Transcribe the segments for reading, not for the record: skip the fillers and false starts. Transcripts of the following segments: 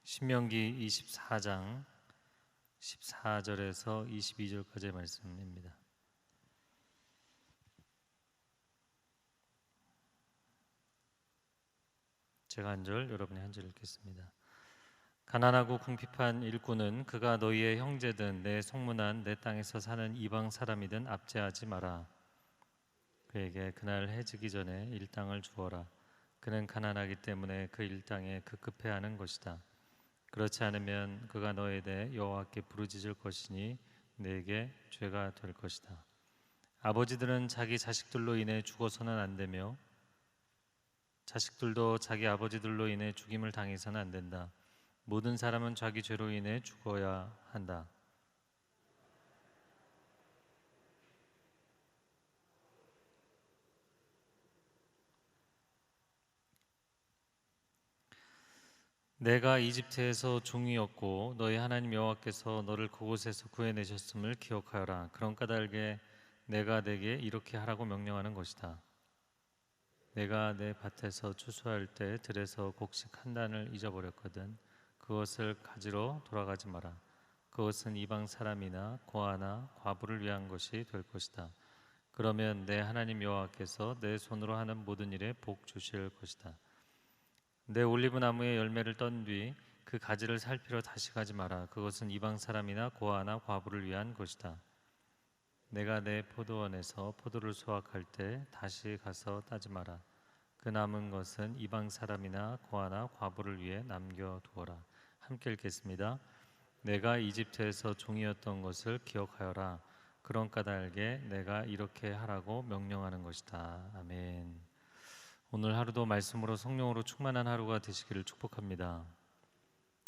신명기 24장 14절에서 22절까지의 말씀입니다. 제가 한 절, 여러분이 한 절 읽겠습니다. 가난하고 궁핍한 일꾼은 그가 너희의 형제든 내 속문한 내 땅에서 사는 이방 사람이든 압제하지 마라. 그에게 그날 해지기 전에 일당을 주어라. 그는 가난하기 때문에 그 일당에 급급해하는 것이다. 그렇지 않으면 그가 너에 대해 여호와께 부르짖을 것이니 내게 죄가 될 것이다. 아버지들은 자기 자식들로 인해 죽어서는 안 되며 자식들도 자기 아버지들로 인해 죽임을 당해서는 안 된다. 모든 사람은 자기 죄로 인해 죽어야 한다. 내가 이집트에서 종이었고 너희 하나님 여호와께서 너를 그곳에서 구해내셨음을 기억하여라. 그런 까닭에 내가 내게 이렇게 하라고 명령하는 것이다. 내가 내 밭에서 추수할 때 들에서 곡식 한 단을 잊어버렸거든. 그것을 가지러 돌아가지 마라. 그것은 이방 사람이나 고아나 과부를 위한 것이 될 것이다. 그러면 내 하나님 여호와께서 내 손으로 하는 모든 일에 복 주실 것이다. 내 올리브 나무의 열매를 떤 뒤 그 가지를 살피러 다시 가지 마라. 그것은 이방 사람이나 고아나 과부를 위한 것이다. 내가 내 포도원에서 포도를 수확할 때 다시 가서 따지 마라. 그 남은 것은 이방 사람이나 고아나 과부를 위해 남겨두어라. 함께 읽겠습니다. 내가 이집트에서 종이었던 것을 기억하여라. 그런 까닭에 내가 이렇게 하라고 명령하는 것이다. 아멘. 오늘 하루도 말씀으로 성령으로 충만한 하루가 되시기를 축복합니다.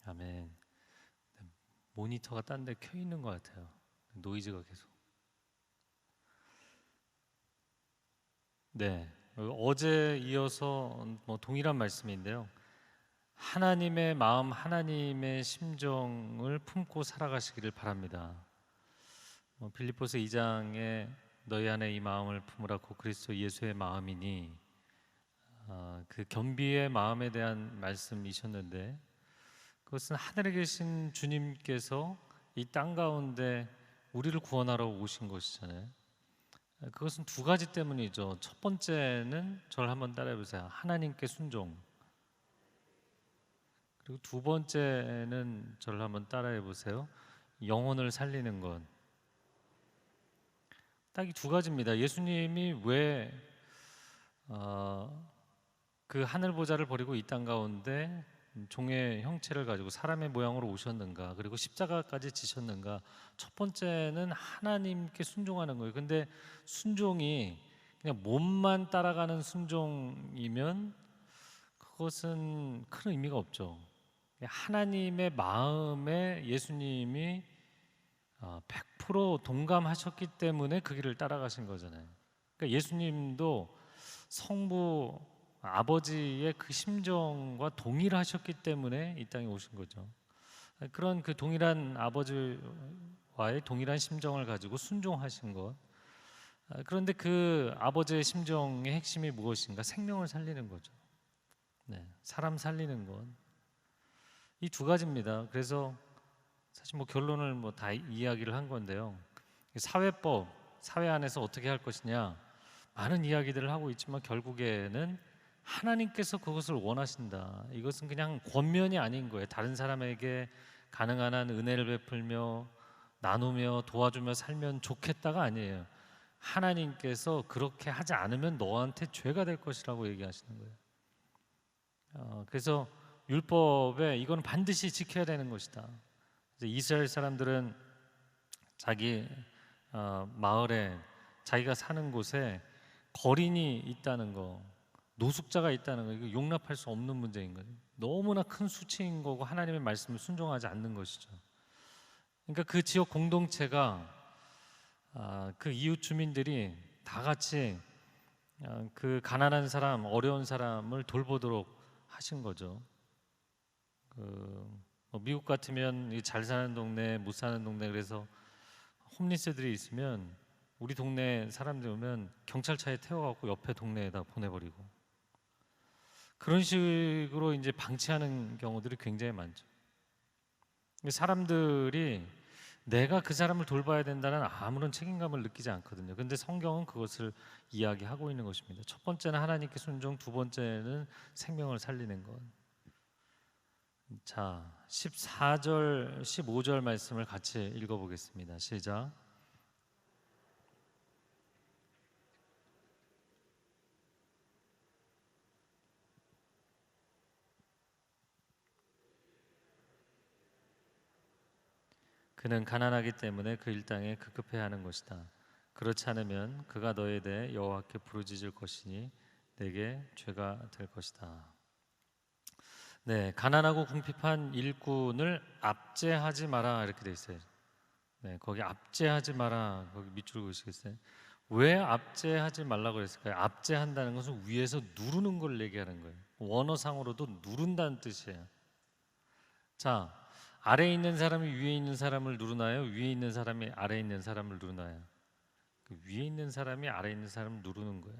아멘. 모니터가 딴 데 켜 있는 것 같아요. 노이즈가 계속. 네, 어제 이어서 동일한 말씀인데요. 하나님의 마음, 하나님의 심정을 품고 살아가시기를 바랍니다. 빌립보서 2장에 너희 안에 이 마음을 품으라 고 그리스도 예수의 마음이니, 그 겸비의 마음에 대한 말씀이셨는데, 그것은 하늘에 계신 주님께서 이 땅 가운데 우리를 구원하러 오신 것이잖아요. 그것은 두 가지 때문이죠. 첫 번째는 저를 한번 따라해 보세요. 하나님께 순종. 그리고 두 번째는 저를 한번 따라해 보세요. 영혼을 살리는 것. 딱 이 두 가지입니다. 예수님이 왜 그 하늘 보좌를 버리고 이 땅 가운데 종의 형체를 가지고 사람의 모양으로 오셨는가, 그리고 십자가까지 지셨는가. 첫 번째는 하나님께 순종하는 거예요. 근데 순종이 그냥 몸만 따라가는 순종이면 그것은 큰 의미가 없죠. 하나님의 마음에 예수님이 100% 동감하셨기 때문에 그 길을 따라가신 거잖아요. 그러니까 예수님도 성부 아버지의 그 심정과 동일하셨기 때문에 이 땅에 오신 거죠. 그런 그 동일한 아버지와의 동일한 심정을 가지고 순종하신 것. 그런데 그 아버지의 심정의 핵심이 무엇인가? 생명을 살리는 거죠. 네, 사람 살리는 것. 이 두 가지입니다. 그래서 사실 결론을 다 이야기를 한 건데요. 사회법, 사회 안에서 어떻게 할 것이냐, 많은 이야기들을 하고 있지만 결국에는 하나님께서 그것을 원하신다. 이것은 그냥 권면이 아닌 거예요. 다른 사람에게 가능한 한 은혜를 베풀며 나누며 도와주며 살면 좋겠다가 아니에요. 하나님께서 그렇게 하지 않으면 너한테 죄가 될 것이라고 얘기하시는 거예요. 그래서 율법에 이건 반드시 지켜야 되는 것이다. 이스라엘 사람들은 자기 마을에, 자기가 사는 곳에 거린이 있다는 거, 노숙자가 있다는 거, 이거 용납할 수 없는 문제인 거예요. 너무나 큰 수치인 거고 하나님의 말씀을 순종하지 않는 것이죠. 그러니까 그 지역 공동체가, 그 이웃 주민들이 다 같이 그 가난한 사람, 어려운 사람을 돌보도록 하신 거죠. 미국 같으면 잘 사는 동네, 못 사는 동네, 그래서 홈리스들이 있으면 우리 동네 사람들 오면 경찰차에 태워갖고 옆에 동네에다 보내버리고, 그런 식으로 이제 방치하는 경우들이 굉장히 많죠. 사람들이 내가 그 사람을 돌봐야 된다는 아무런 책임감을 느끼지 않거든요. 근데 성경은 그것을 이야기하고 있는 것입니다. 첫 번째는 하나님께 순종, 두 번째는 생명을 살리는 것. 자, 14절, 15절 말씀을 같이 읽어보겠습니다. 시작. 그는 가난하기 때문에 그 일당에 급급해하는 것이다. 그렇지 않으면 그가 너에 대해 여호와께 부르짖을 것이니 내게 죄가 될 것이다. 네, 가난하고 궁핍한 일꾼을 압제하지 마라 이렇게 돼 있어요. 네, 거기 압제하지 마라 거기 밑줄 그으시겠어요? 왜 압제하지 말라고 그랬을까요? 압제한다는 것은 위에서 누르는 걸 얘기하는 거예요. 원어상으로도 누른다는 뜻이에요. 자, 아래에 있는 사람이 위에 있는 사람을 누르나요? 위에 있는 사람이 아래에 있는 사람을 누르나요? 그 위에 있는 사람이 아래에 있는 사람을 누르는 거예요.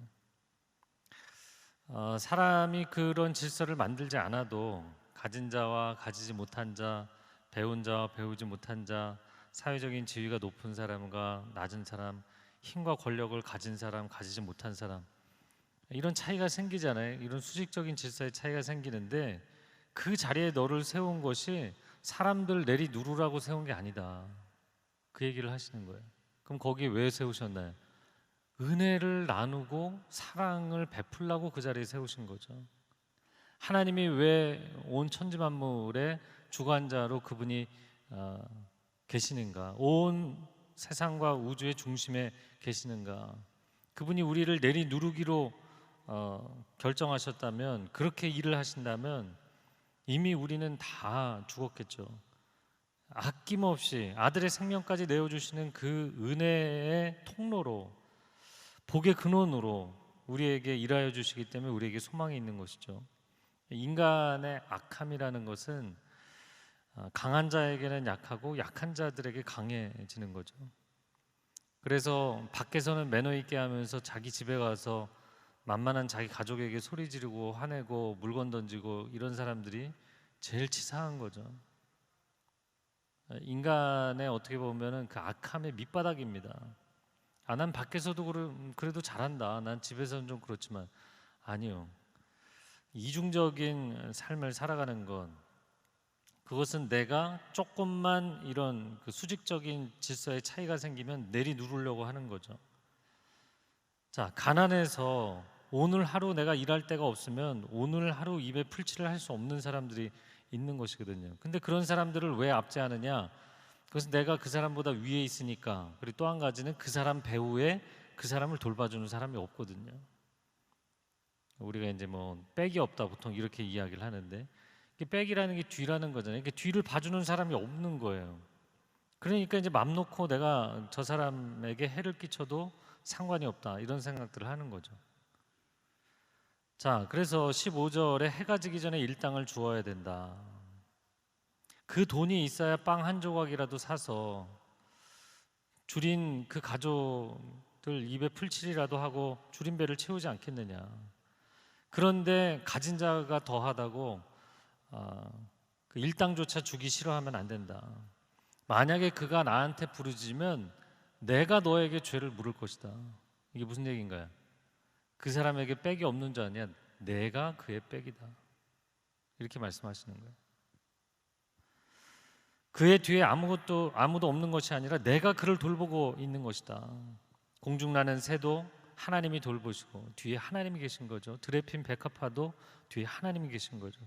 사람이 그런 질서를 만들지 않아도 가진 자와 가지지 못한 자, 배운 자와 배우지 못한 자, 사회적인 지위가 높은 사람과 낮은 사람, 힘과 권력을 가진 사람, 가지지 못한 사람, 이런 차이가 생기잖아요. 이런 수직적인 질서의 차이가 생기는데 그 자리에 너를 세운 것이 사람들 내리 누르라고 세운 게 아니다. 그 얘기를 하시는 거예요. 그럼 거기에 왜 세우셨나요? 은혜를 나누고 사랑을 베풀라고 그 자리에 세우신 거죠. 하나님이 왜 온 천지 만물의 주관자로 그분이 계시는가? 온 세상과 우주의 중심에 계시는가? 그분이 우리를 내리 누르기로 결정하셨다면, 그렇게 일을 하신다면 이미 우리는 다 죽었겠죠. 아낌없이 아들의 생명까지 내어주시는 그 은혜의 통로로, 복의 근원으로 우리에게 일하여 주시기 때문에 우리에게 소망이 있는 것이죠. 인간의 악함이라는 것은 강한 자에게는 약하고 약한 자들에게 강해지는 거죠. 그래서 밖에서는 매너 있게 하면서 자기 집에 가서 만만한 자기 가족에게 소리 지르고 화내고 물건 던지고 이런 사람들이 제일 치사한 거죠. 인간의 어떻게 보면은 그 악함의 밑바닥입니다. 난 밖에서도 그래도 잘한다. 난 집에서는 좀 그렇지만, 아니요. 이중적인 삶을 살아가는 건, 그것은 내가 조금만 이런 그 수직적인 질서의 차이가 생기면 내리 누르려고 하는 거죠. 자, 가난해서 오늘 하루 내가 일할 데가 없으면 오늘 하루 입에 풀칠을 할 수 없는 사람들이 있는 것이거든요. 근데 그런 사람들을 왜 압제하느냐? 그것은 내가 그 사람보다 위에 있으니까. 그리고 또 한 가지는 그 사람 배후에 그 사람을 돌봐주는 사람이 없거든요. 우리가 이제 뭐 백이 없다 보통 이렇게 이야기를 하는데, 백이라는 게 뒤라는 거잖아요. 뒤를 봐주는 사람이 없는 거예요. 그러니까 이제 맘 놓고 내가 저 사람에게 해를 끼쳐도 상관이 없다, 이런 생각들을 하는 거죠. 자, 그래서 15절에 해가 지기 전에 일당을 주어야 된다. 그 돈이 있어야 빵 한 조각이라도 사서 줄인 그 가족들 입에 풀칠이라도 하고 줄인 배를 채우지 않겠느냐. 그런데 가진 자가 더하다고 그 일당조차 주기 싫어하면 안 된다. 만약에 그가 나한테 부르짖으면 내가 너에게 죄를 물을 것이다. 이게 무슨 얘기인가요? 그 사람에게 빽이 없는 자 아니야, 내가 그의 빽이다, 이렇게 말씀하시는 거예요. 그의 뒤에 아무도 없는 것이 아니라 내가 그를 돌보고 있는 것이다. 공중나는 새도 하나님이 돌보시고 뒤에 하나님이 계신 거죠. 들에 핀 백합화도 뒤에 하나님이 계신 거죠.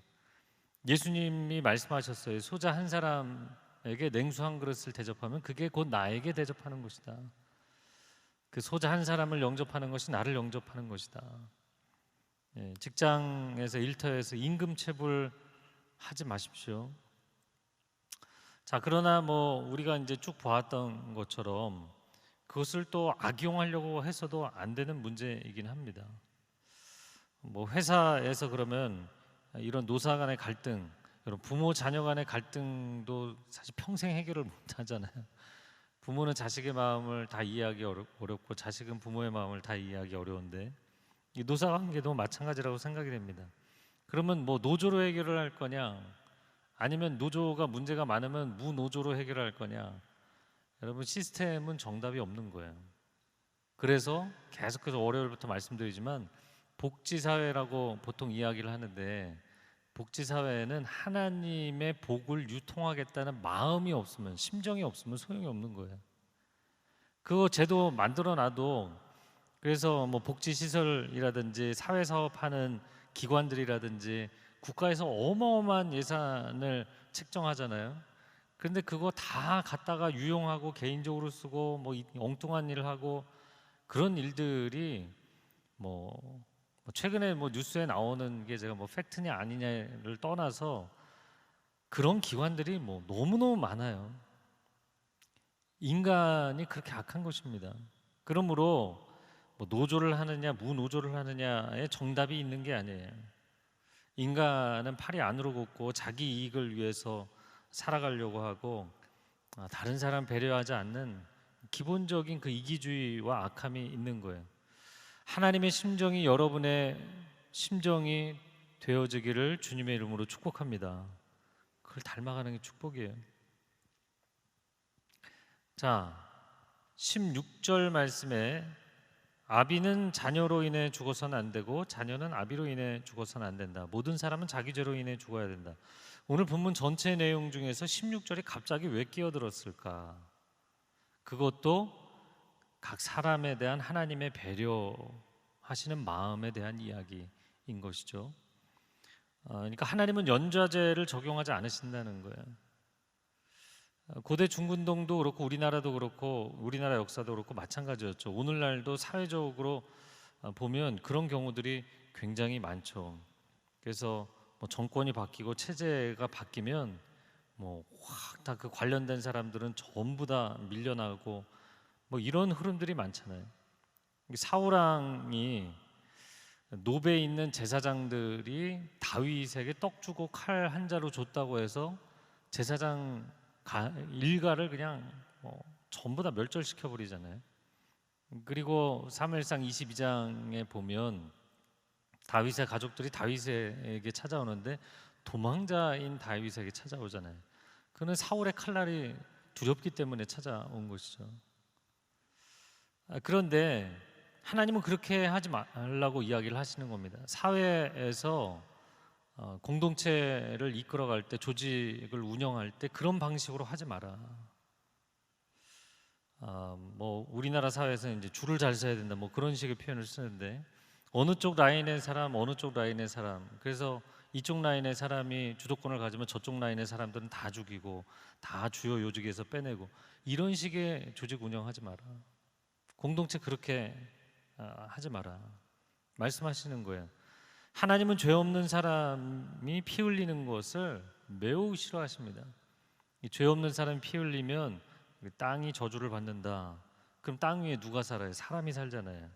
예수님이 말씀하셨어요. 소자 한 사람에게 냉수 한 그릇을 대접하면 그게 곧 나에게 대접하는 것이다. 그 소자 한 사람을 영접하는 것이 나를 영접하는 것이다. 직장에서 일터에서 임금 체불 하지 마십시오. 자, 그러나 뭐 우리가 이제 쭉 보았던 것처럼 그것을 또 악용하려고 해서도 안 되는 문제이긴 합니다. 뭐 회사에서 그러면 이런 노사 간의 갈등, 이런 부모 자녀 간의 갈등도 사실 평생 해결을 못 하잖아요. 부모는 자식의 마음을 다 이해하기 어렵고 자식은 부모의 마음을 다 이해하기 어려운데, 이 노사 관계도 마찬가지라고 생각이 됩니다. 그러면 뭐 노조로 해결을 할 거냐, 아니면 노조가 문제가 많으면 무노조로 해결할 거냐? 여러분, 시스템은 정답이 없는 거예요. 그래서 계속해서 월요일부터 말씀드리지만 복지사회라고 보통 이야기를 하는데, 복지사회는 하나님의 복을 유통하겠다는 마음이 없으면, 심정이 없으면 소용이 없는 거예요. 그거 제도 만들어 놔도, 그래서 뭐 복지시설이라든지 사회사업하는 기관들이라든지 국가에서 어마어마한 예산을 책정하잖아요. 그런데 그거 다 갖다가 유용하고 개인적으로 쓰고 뭐 엉뚱한 일을 하고, 그런 일들이 뭐 최근에 뭐 뉴스에 나오는 게, 제가 뭐 팩트냐 아니냐를 떠나서 그런 기관들이 뭐 너무너무 많아요. 인간이 그렇게 악한 것입니다. 그러므로 뭐 노조를 하느냐 무노조를 하느냐의 정답이 있는 게 아니에요. 인간은 팔이 안으로 굽고 자기 이익을 위해서 살아가려고 하고, 다른 사람 배려하지 않는 기본적인 그 이기주의와 악함이 있는 거예요. 하나님의 심정이 여러분의 심정이 되어지기를 주님의 이름으로 축복합니다. 그걸 닮아가는 게 축복이에요. 자, 16절 말씀에 아비는 자녀로 인해 죽어서는 안 되고 자녀는 아비로 인해 죽어서는 안 된다. 모든 사람은 자기 죄로 인해 죽어야 된다. 오늘 본문 전체 내용 중에서 16절이 갑자기 왜 끼어들었을까? 그것도 각 사람에 대한 하나님의 배려하시는 마음에 대한 이야기인 것이죠. 그러니까 하나님은 연좌제를 적용하지 않으신다는 거예요. 고대 중근동도 그렇고 우리나라도 그렇고 우리나라 역사도 그렇고 마찬가지였죠. 오늘날도 사회적으로 보면 그런 경우들이 굉장히 많죠. 그래서 뭐 정권이 바뀌고 체제가 바뀌면 뭐 확 다 그 관련된 사람들은 전부 다 밀려나고 뭐 이런 흐름들이 많잖아요. 사울왕이 노베에 있는 제사장들이 다윗에게 떡 주고 칼 한 자루 줬다고 해서 제사장 일가를 그냥 전부 다 멸절시켜 버리잖아요. 그리고 사무엘상 22장에 보면 다윗의 가족들이 다윗에게 찾아오는데 도망자인 다윗에게 찾아오잖아요. 그는 사울의 칼날이 두렵기 때문에 찾아온 것이죠. 그런데 하나님은 그렇게 하지 말라고 이야기를 하시는 겁니다. 사회에서 공동체를 이끌어갈 때, 조직을 운영할 때 그런 방식으로 하지 마라. 뭐 우리나라 사회에서는 이제 줄을 잘 서야 된다, 뭐 그런 식의 표현을 쓰는데, 어느 쪽 라인의 사람, 어느 쪽 라인의 사람, 그래서 이쪽 라인의 사람이 주도권을 가지면 저쪽 라인의 사람들은 다 죽이고 다 주요 요직에서 빼내고, 이런 식의 조직 운영하지 마라. 공동체 그렇게 하지 마라 말씀하시는 거예요. 하나님은 죄 없는 사람이 피 흘리는 것을 매우 싫어하십니다. 죄 없는 사람이 피 흘리면 땅이 저주를 받는다. 그럼 땅 위에 누가 살아요? 사람이 살잖아요.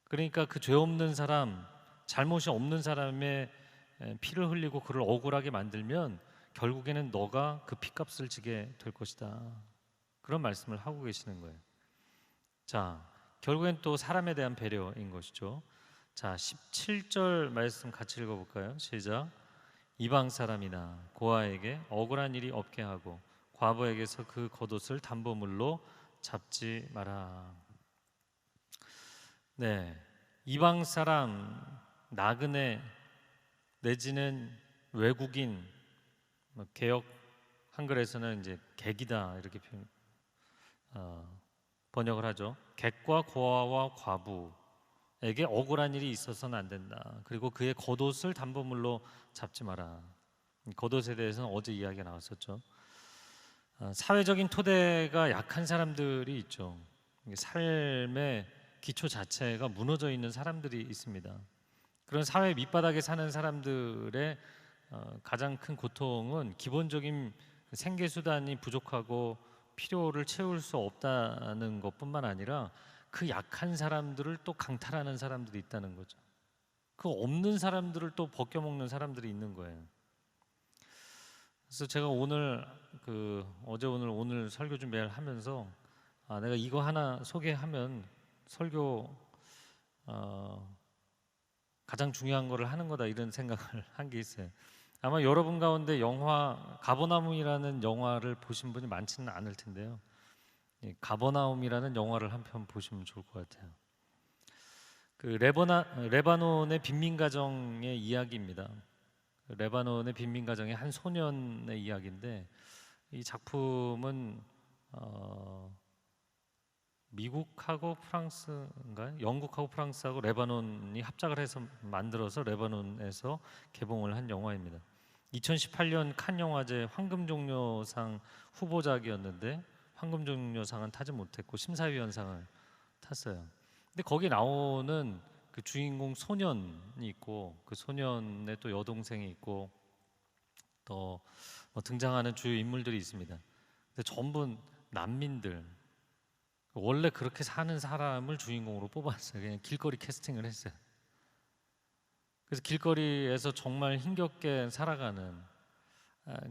그러니까 그 죄 없는 사람, 잘못이 없는 사람의 피를 흘리고 그를 억울하게 만들면 결국에는 너가 그 피값을 지게 될 것이다. 그런 말씀을 하고 계시는 거예요. 자, 결국엔 또 사람에 대한 배려인 것이죠. 자, 17절 말씀 같이 읽어볼까요? 시작. 이방 사람이나 고아에게 억울한 일이 없게 하고 과부에게서 그 겉옷을 담보물로 잡지 마라. 네, 이방 사람, 나그네 내지는 외국인, 개역 한글에서는 이제 객이다 이렇게 번역을 하죠. 객과 고아와 과부에게 억울한 일이 있어서는 안 된다. 그리고 그의 겉옷을 담보물로 잡지 마라. 겉옷에 대해서는 어제 이야기가 나왔었죠. 사회적인 토대가 약한 사람들이 있죠. 삶의 기초 자체가 무너져 있는 사람들이 있습니다. 그런 사회 밑바닥에 사는 사람들의 가장 큰 고통은 기본적인 생계수단이 부족하고 필요를 채울 수 없다는 것뿐만 아니라 그 약한 사람들을 또 강탈하는 사람들이 있다는 거죠. 그 없는 사람들을 또 벗겨먹는 사람들이 있는 거예요. 그래서 제가 오늘 어제 오늘 설교 준비를 하면서 내가 이거 하나 소개하면 설교 가장 중요한 거를 하는 거다, 이런 생각을 한 게 있어요. 아마 여러분 가운데 영화 가버나움이라는 영화를 보신 분이 많지는 않을 텐데요. 가버나움이라는 영화를 한 편 보시면 좋을 것 같아요. 그 레바논의 빈민 가정의 이야기입니다. 레바논의 빈민 가정의 한 소년의 이야기인데, 이 작품은 미국하고 프랑스인가요? 영국하고 프랑스하고 레바논이 합작을 해서 만들어서 레바논에서 개봉을 한 영화입니다. 2018년 칸 영화제 황금종려상 후보작이었는데 황금종려상은 타지 못했고 심사위원상을 탔어요. 근데 거기 나오는 그 주인공 소년이 있고, 그 소년의 또 여동생이 있고, 또 등장하는 주요 인물들이 있습니다. 근데 전부 난민들, 원래 그렇게 사는 사람을 주인공으로 뽑았어요. 그냥 길거리 캐스팅을 했어요. 그래서 길거리에서 정말 힘겹게 살아가는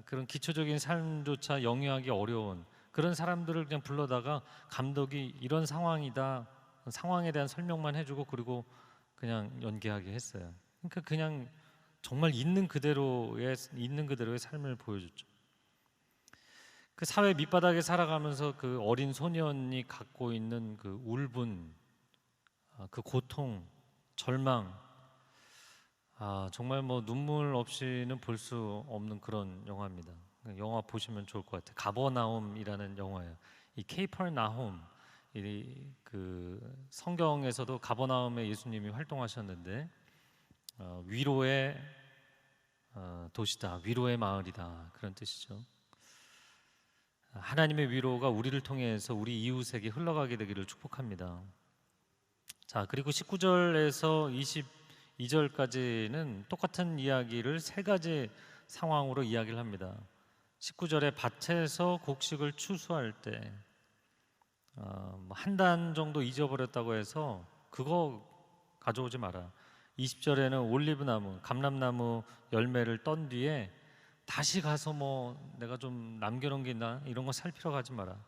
그런 기초적인 삶조차 영위하기 어려운 그런 사람들을 그냥 불러다가 감독이 이런 상황이다, 상황에 대한 설명만 해주고 그리고 그냥 연기하게 했어요. 그러니까 그냥 정말 있는 그대로의 삶을 보여줬죠. 그 사회 밑바닥에 살아가면서 그 어린 소년이 갖고 있는 그 울분, 그 고통, 절망, 정말 뭐 눈물 없이는 볼 수 없는 그런 영화입니다. 영화 보시면 좋을 것 같아요. 가버나움이라는 영화예요. 이 케이퍼나홈, 그 성경에서도 가버나움에 예수님이 활동하셨는데 위로의 도시다, 위로의 마을이다, 그런 뜻이죠. 하나님의 위로가 우리를 통해서 우리 이웃에게 흘러가게 되기를 축복합니다. 자, 그리고 19절에서 22절까지는 똑같은 이야기를 세 가지 상황으로 이야기를 합니다. 19절에 밭에서 곡식을 추수할 때 한 단 정도 잊어버렸다고 해서 그거 가져오지 마라. 20절에는 올리브나무, 감람나무 열매를 떤 뒤에 다시 가서 뭐 내가 좀 남겨놓은 게 있나 이런 거 살피러 가지 마라.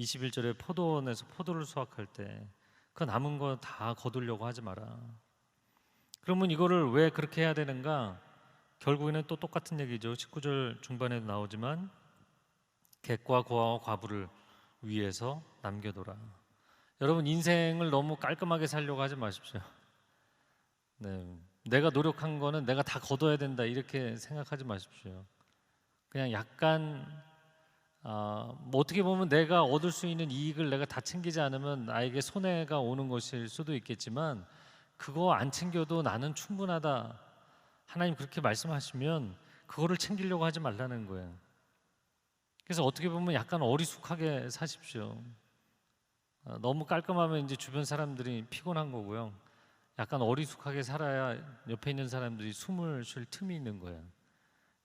21절에 포도원에서 포도를 수확할 때 그 남은 거 다 거두려고 하지 마라. 그러면 이거를 왜 그렇게 해야 되는가? 결국에는 또 똑같은 얘기죠. 19절 중반에도 나오지만 객과 고아와 과부를 위해서 남겨둬라. 여러분, 인생을 너무 깔끔하게 살려고 하지 마십시오. 네, 내가 노력한 거는 내가 다 거둬야 된다 이렇게 생각하지 마십시오. 그냥 약간 뭐 어떻게 보면 내가 얻을 수 있는 이익을 내가 다 챙기지 않으면 나에게 손해가 오는 것일 수도 있겠지만 그거 안 챙겨도 나는 충분하다. 하나님 그렇게 말씀하시면 그거를 챙기려고 하지 말라는 거예요. 그래서 어떻게 보면 약간 어리숙하게 사십시오. 너무 깔끔하면 이제 주변 사람들이 피곤한 거고요. 약간 어리숙하게 살아야 옆에 있는 사람들이 숨을 쉴 틈이 있는 거예요.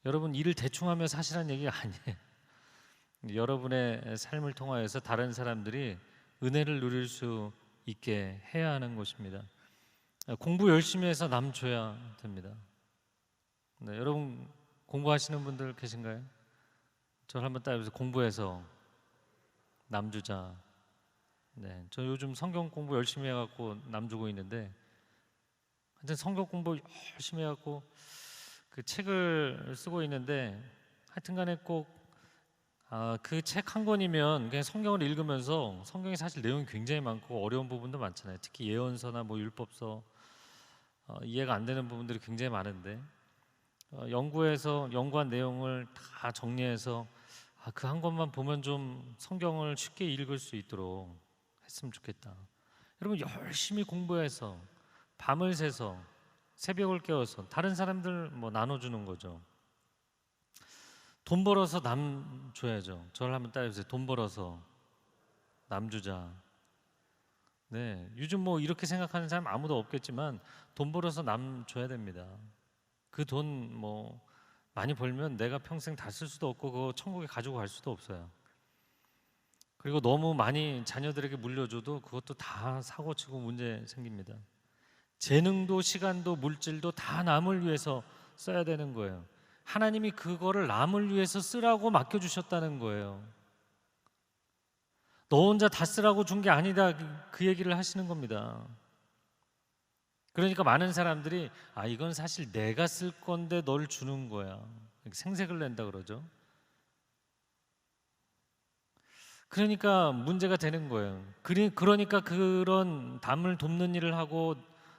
여러분, 일을 대충 하며 사시라는 얘기가 아니에요. 여러분의 삶을 통하여서 다른 사람들이 은혜를 누릴 수 있게 해야 하는 것입니다. 공부 열심히 해서 남 줘야 됩니다. 네, 여러분 공부하시는 분들 계신가요? 저를 한번 따라해보세요. 공부해서 남 주자. 네, 저 요즘 성경 공부 열심히 해갖고 남 주고 있는데, 하여튼 성경 공부 열심히 해갖고 그 책을 쓰고 있는데, 하여튼간에 꼭 그 책 한 권이면 그냥 성경을 읽으면서 성경에 사실 내용이 굉장히 많고 어려운 부분도 많잖아요. 특히 예언서나 뭐 율법서 이해가 안 되는 부분들이 굉장히 많은데 연구한 내용을 다 정리해서 그 한 권만 보면 좀 성경을 쉽게 읽을 수 있도록 했으면 좋겠다. 여러분, 열심히 공부해서 밤을 새서 새벽을 깨워서 다른 사람들 뭐 나눠주는 거죠. 돈 벌어서 남 줘야죠. 저를 한번 따라해보세요. 돈 벌어서 남 주자. 네, 요즘 뭐 이렇게 생각하는 사람 아무도 없겠지만 돈 벌어서 남 줘야 됩니다. 그 돈 뭐 많이 벌면 내가 평생 다 쓸 수도 없고 그거 천국에 가지고 갈 수도 없어요. 그리고 너무 많이 자녀들에게 물려줘도 그것도 다 사고치고 문제 생깁니다. 재능도 시간도 물질도 다 남을 위해서 써야 되는 거예요. 하나님이 그거를 남을 위해서 쓰라고 맡겨주셨다는 거예요. 너 혼자 다 쓰라고 준 게 아니다, 그 얘기를 하시는 겁니다. 그러니까 많은 사람들이 이건 사실 내가 쓸 건데 널 주는 거야, 이렇게 생색을 낸다 그러죠. 그러니까 문제가 되는 거예요. 그러니까 그런 남을 돕는 일을 하고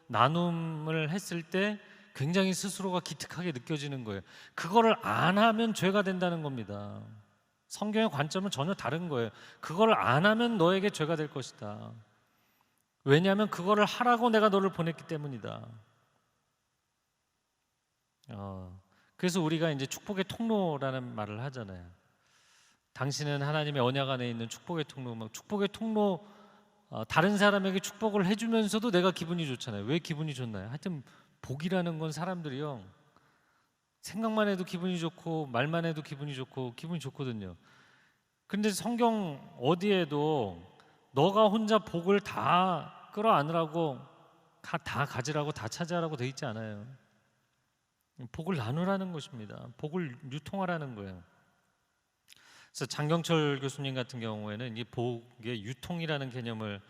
나눔을 했을 때 굉장히 스스로가 기특하게 느껴지는 거예요. 그거를 안 하면 죄가 된다는 겁니다. 성경의 관점은 전혀 다른 거예요. 그걸 안 하면 너에게 죄가 될 것이다. 왜냐하면 그거를 하라고 내가 너를 보냈기 때문이다. 그래서 우리가 이제 축복의 통로라는 말을 하잖아요. 당신은 하나님의 언약 안에 있는 축복의 통로. 축복의 통로, 다른 사람에게 축복을 해주면서도 내가 기분이 좋잖아요. 왜 기분이 좋나요? 하여튼 복이라는 건 사람들이요, 생각만 해도 기분이 좋고 말만 해도 기분이 좋고 기분이 좋거든요. 그런데 성경 어디에도 너가 혼자 복을 다 끌어안으라고, 다 가지라고, 다 차지하라고 돼 있지 않아요. 복을 나누라는 것입니다. 복을 유통하라는 거예요. 그래서 장경철 교수님 같은 경우에는 이 복의 유통이라는 개념을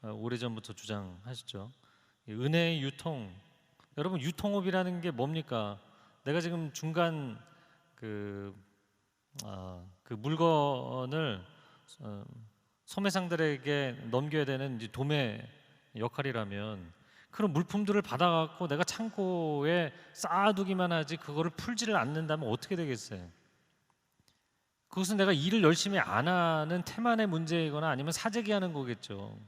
오래전부터 주장하셨죠. 은혜의 유통. 여러분, 유통업이라는 게 뭡니까? 내가 지금 중간 그 물건을 소매상들에게 넘겨야 되는 이제 도매 역할이라면, 그런 물품들을 받아갖고 내가 창고에 쌓아두기만 하지 그거를 풀지를 않는다면 어떻게 되겠어요? 그것은 내가 일을 열심히 안 하는 태만의 문제이거나 아니면 사재기하는 거겠죠.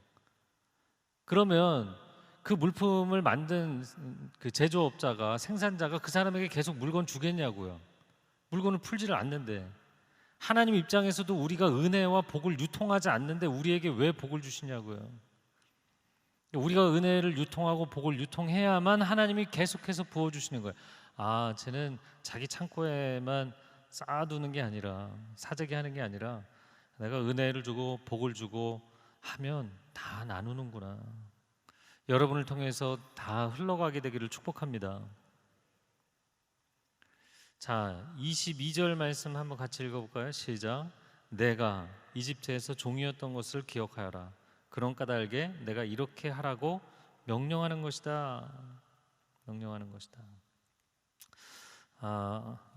그러면 그 물품을 만든 그 제조업자가, 생산자가 그 사람에게 계속 물건 주겠냐고요. 물건을 풀지를 않는데. 하나님 입장에서도 우리가 은혜와 복을 유통하지 않는데 우리에게 왜 복을 주시냐고요. 우리가 은혜를 유통하고 복을 유통해야만 하나님이 계속해서 부어주시는 거예요. 쟤는 자기 창고에만 쌓아두는 게 아니라, 사재기 하는 게 아니라 내가 은혜를 주고 복을 주고 하면 다 나누는구나. 여러분을 통해서 다 흘러가게 되기를 축복합니다. 자, 22절 말씀 한번 같이 읽어볼까요? 시작. 내가 이집트에서 종이었던 것을 기억하여라. 그런 까닭에 내가 이렇게 하라고 명령하는 것이다. 명령하는 것이다.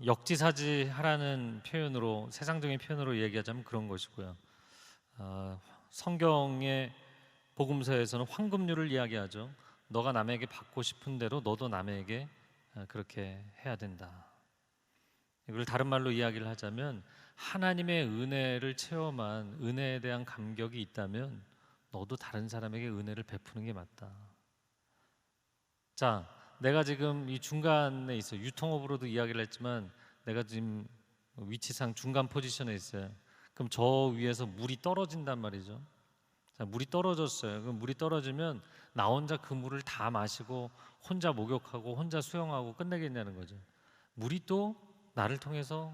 역지사지하라는 표현으로, 세상적인 표현으로 얘기하자면 그런 것이고요. 성경의 복음서에서는 황금률을 이야기하죠. 너가 남에게 받고 싶은 대로 너도 남에게 그렇게 해야 된다. 이걸 다른 말로 이야기를 하자면, 하나님의 은혜를 체험한, 은혜에 대한 감격이 있다면 너도 다른 사람에게 은혜를 베푸는 게 맞다. 자, 내가 지금 이 중간에 있어요. 유통업으로도 이야기를 했지만 내가 지금 위치상 중간 포지션에 있어요. 그럼 저 위에서 물이 떨어진단 말이죠. 자, 물이 떨어졌어요. 그럼 물이 떨어지면 나 혼자 그 물을 다 마시고 혼자 목욕하고 혼자 수영하고 끝내겠냐는 거죠. 물이 또 나를 통해서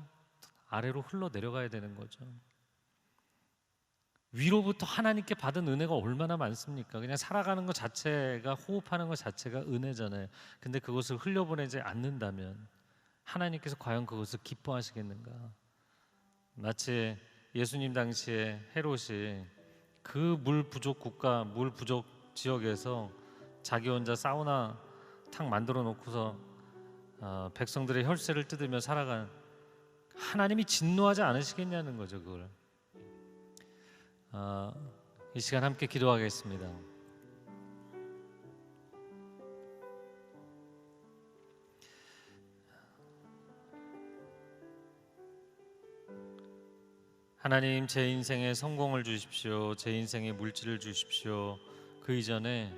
아래로 흘러 내려가야 되는 거죠. 위로부터 하나님께 받은 은혜가 얼마나 많습니까? 그냥 살아가는 것 자체가, 호흡하는 것 자체가 은혜잖아요. 근데 그것을 흘려보내지 않는다면 하나님께서 과연 그것을 기뻐하시겠는가? 마치 예수님 당시에 헤롯이 그 물 부족 국가, 물 부족 지역에서 자기 혼자 사우나 탕 만들어 놓고서 백성들의 혈세를 뜯으며 살아간, 하나님이 진노하지 않으시겠냐는 거죠. 그걸 이 시간 함께 기도하겠습니다. 하나님, 제 인생에 성공을 주십시오. 제 인생에 물질을 주십시오. 그 이전에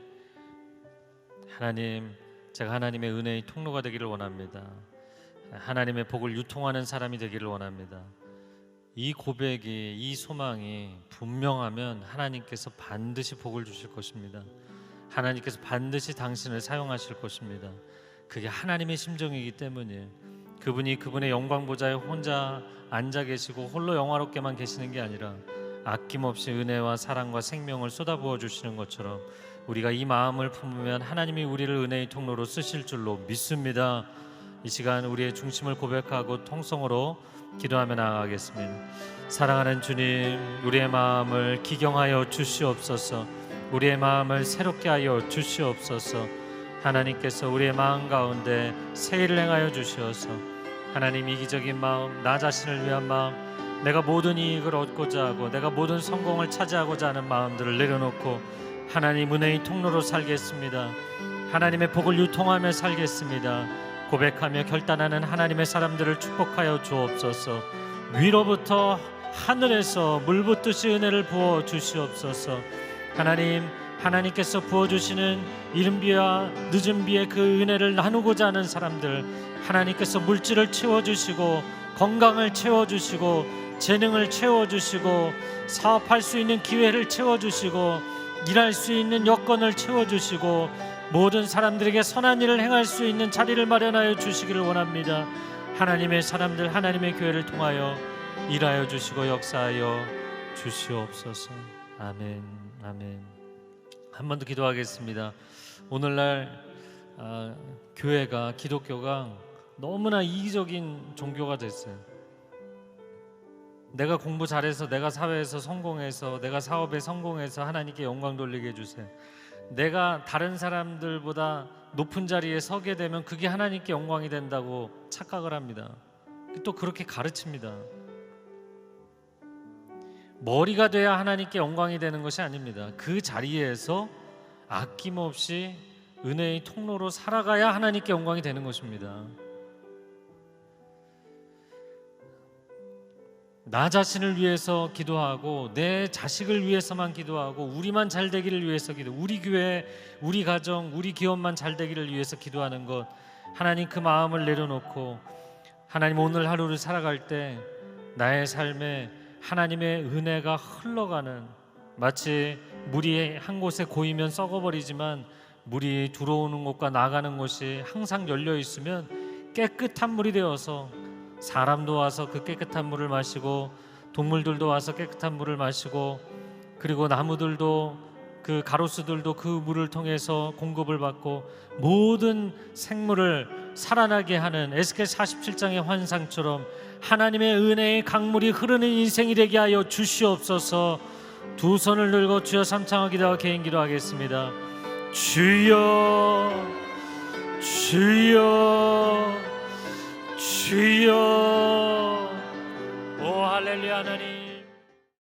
하나님, 제가 하나님의 은혜의 통로가 되기를 원합니다. 하나님의 복을 유통하는 사람이 되기를 원합니다. 이 고백이, 이 소망이 분명하면 하나님께서 반드시 복을 주실 것입니다. 하나님께서 반드시 당신을 사용하실 것입니다. 그게 하나님의 심정이기 때문에, 그분이 그분의 영광 보좌에 혼자 앉아 계시고 홀로 영화롭게만 계시는 게 아니라 아낌없이 은혜와 사랑과 생명을 쏟아부어 주시는 것처럼 우리가 이 마음을 품으면 하나님이 우리를 은혜의 통로로 쓰실 줄로 믿습니다. 이 시간 우리의 중심을 고백하고 통성으로 기도하며 나아가겠습니다. 사랑하는 주님, 우리의 마음을 기경하여 주시옵소서. 우리의 마음을 새롭게 하여 주시옵소서. 하나님께서 우리의 마음 가운데 새 일을 행하여 주시어서 하나님 이기적인 마음, 나 자신을 위한 마음, 내가 모든 이익을 얻고자 하고 내가 모든 성공을 차지하고자 하는 마음들을 내려놓고 하나님 은혜의 통로로 살겠습니다. 하나님의 복을 유통하며 살겠습니다. 고백하며 결단하는 하나님의 사람들을 축복하여 주옵소서. 위로부터 하늘에서 물 붓듯이 은혜를 부어 주시옵소서. 하나님께서 부어주시는 이른 비와 늦은 비의 그 은혜를 나누고자 하는 사람들, 하나님께서 물질을 채워주시고 건강을 채워주시고 재능을 채워주시고 사업할 수 있는 기회를 채워주시고 일할 수 있는 여건을 채워주시고 모든 사람들에게 선한 일을 행할 수 있는 자리를 마련하여 주시기를 원합니다. 하나님의 사람들, 하나님의 교회를 통하여 일하여 주시고 역사하여 주시옵소서. 아멘. 아멘. 한 번 더 기도하겠습니다. 오늘날 교회가, 기독교가 너무나 이기적인 종교가 됐어요. 내가 공부 잘해서, 내가 사회에서 성공해서, 내가 사업에 성공해서 하나님께 영광 돌리게 해주세요. 내가 다른 사람들보다 높은 자리에 서게 되면 그게 하나님께 영광이 된다고 착각을 합니다. 또 그렇게 가르칩니다. 머리가 돼야 하나님께 영광이 되는 것이 아닙니다. 그 자리에서 아낌없이 은혜의 통로로 살아가야 하나님께 영광이 되는 것입니다. 나 자신을 위해서 기도하고 내 자식을 위해서만 기도하고 우리만 잘 되기를 위해서 우리 교회, 우리 가정, 우리 기업만 잘 되기를 위해서 기도하는 것, 하나님 그 마음을 내려놓고 하나님 오늘 하루를 살아갈 때 나의 삶에 하나님의 은혜가 흘러가는, 마치 물이 한 곳에 고이면 썩어버리지만 물이 들어오는 곳과 나가는 곳이 항상 열려 있으면 깨끗한 물이 되어서 사람도 와서 그 깨끗한 물을 마시고 동물들도 와서 깨끗한 물을 마시고 그리고 나무들도 그 가로수들도 그 물을 통해서 공급을 받고 모든 생물을 살아나게 하는 에스겔 47장의 환상처럼 하나님의 은혜의 강물이 흐르는 인생이 되게 하여 주시옵소서. 두 손을 들고 주여 삼창을 기도하고 개인 기도하겠습니다. 주여 주여 주여. 오 할렐루야. 하나님